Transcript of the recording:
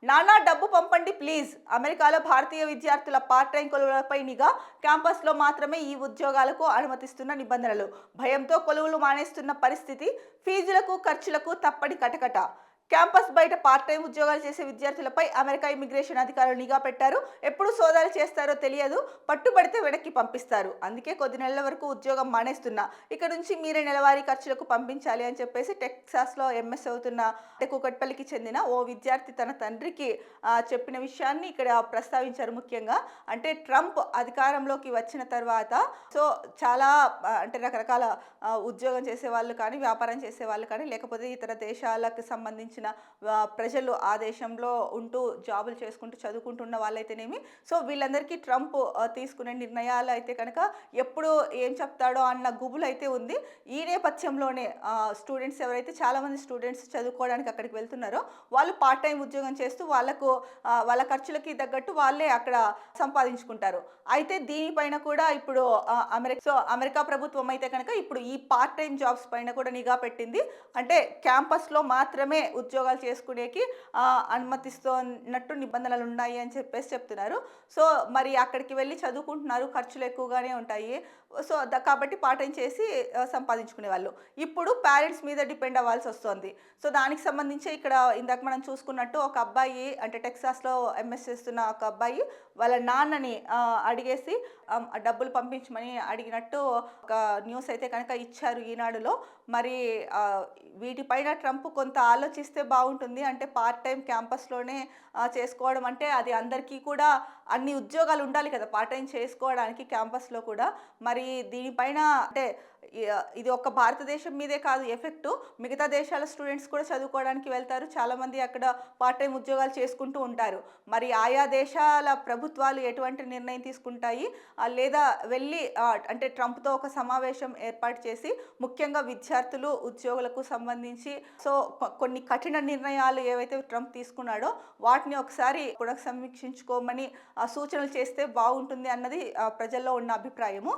నానా డబ్బు పంపండి ప్లీజ్. అమెరికాలో భారతీయ విద్యార్థుల పార్ట్ టైం కొలువులపై నిఘా. క్యాంపస్‌లో మాత్రమే ఈ ఉద్యోగాలకు అనుమతిస్తున్న నిబంధనలు. భయంతో కొలువులు మానేస్తున్న పరిస్థితి. ఫీజులకు, ఖర్చులకు తప్పని కటకట. క్యాంపస్ బయట పార్ట్ టైం ఉద్యోగాలు చేసే విద్యార్థులపై అమెరికా ఇమిగ్రేషన్ అధికారులు నిఘా పెట్టారు. ఎప్పుడు సోదాలు చేస్తారో తెలియదు. పట్టుబడితే వెనక్కి పంపిస్తారు. అందుకే కొద్ది నెలల వరకు ఉద్యోగం మానేస్తున్నా. ఇక నుంచి మీరే నెలవారీ ఖర్చులకు పంపించాలి అని చెప్పేసి టెక్సాస్‌లో ఎంఎస్ అవుతున్న కూకట్పల్లికి చెందిన ఓ విద్యార్థి తన తండ్రికి చెప్పిన విషయాన్ని ఇక్కడ ప్రస్తావించారు ముఖ్యంగా. అంటే ట్రంప్ అధికారంలోకి వచ్చిన తర్వాత సో చాలా అంటే రకరకాల ఉద్యోగం చేసేవాళ్ళు కానీ, వ్యాపారం చేసేవాళ్ళు కానీ, లేకపోతే ఇతర దేశాలకు సంబంధించిన ప్రజలు ఆ దేశంలో ఉంటూ జాబులు చేసుకుంటూ చదువుకుంటున్న వాళ్ళైతేనేమి, సో వీళ్ళందరికీ ట్రంప్ తీసుకునే నిర్ణయాలు అయితే కనుక ఎప్పుడు ఏం చెప్తాడో అన్న గుబులైతే ఉంది. ఈ నేపథ్యంలోనే స్టూడెంట్స్ ఎవరైతే చాలామంది స్టూడెంట్స్ చదువుకోవడానికి అక్కడికి వెళ్తున్నారో వాళ్ళు పార్ట్ టైం ఉద్యోగం చేస్తూ వాళ్ళకు వాళ్ళ ఖర్చులకి తగ్గట్టు వాళ్ళే అక్కడ సంపాదించుకుంటారు. అయితే దీనిపైన కూడా ఇప్పుడు అమెరికా ప్రభుత్వం అయితే కనుక ఇప్పుడు ఈ పార్ట్ టైం జాబ్స్ పైన కూడా నిఘా పెట్టింది. అంటే క్యాంపస్‌లో మాత్రమే ఉద్యోగాలు చేసుకునేకి అనుమతిస్తున్నట్టు నిబంధనలు ఉన్నాయి అని చెప్పేసి చెప్తున్నారు. సో మరి అక్కడికి వెళ్ళి చదువుకుంటున్నారు. ఖర్చులు ఎక్కువగానే ఉంటాయి. సో కాబట్టి పార్ట్ టైం చేసి సంపాదించుకునేవాళ్ళు. ఇప్పుడు పేరెంట్స్ మీద డిపెండ్ అవ్వాల్సొస్తోంది. సో దానికి సంబంధించి ఇక్కడ ఇందాక మనం చూసుకున్నట్టు ఒక అబ్బాయి అంటే టెక్సాస్‌లో ఎంఎస్ చేస్తున్న ఒక అబ్బాయి వాళ్ళ నాన్నని అడిగేసి డబ్బులు పంపించమని అడిగినట్టు ఒక న్యూస్ అయితే కనుక ఇచ్చారు ఈనాడులో. మరి వీటిపైన ట్రంప్ కొంత ఆలోచిస్తే బాగుంటుంది. అంటే పార్ట్ టైం క్యాంపస్‌లోనే చేసుకోవడం అంటే అది అందరికీ కూడా అన్ని ఉద్యోగాలు ఉండాలి కదా! పార్ట్ టైం చేసుకోవడానికి క్యాంపస్‌లో కూడా. మరి దీనిపైన అంటే ఇది ఒక్క భారతదేశం మీదే కాదు ఎఫెక్టు. మిగతా దేశాల స్టూడెంట్స్ కూడా చదువుకోవడానికి వెళ్తారు. చాలామంది అక్కడ పార్ట్ టైం ఉద్యోగాలు చేసుకుంటూ ఉంటారు. మరి ఆయా దేశాల ప్రభుత్వాలు ఎటువంటి నిర్ణయం తీసుకుంటాయి? లేదా వెళ్ళి అంటే ట్రంప్‌తో ఒక సమావేశం ఏర్పాటు చేసి ముఖ్యంగా విద్యార్థులు, ఉద్యోగులకు సంబంధించి సో కొన్ని కఠిన నిర్ణయాలు ఏవైతే ట్రంప్ తీసుకున్నాడో వాటిని ఒకసారి పునఃసమీక్షించుకోమని సూచనలు చేస్తే బాగుంటుంది అన్నది ప్రజల్లో ఉన్న అభిప్రాయము.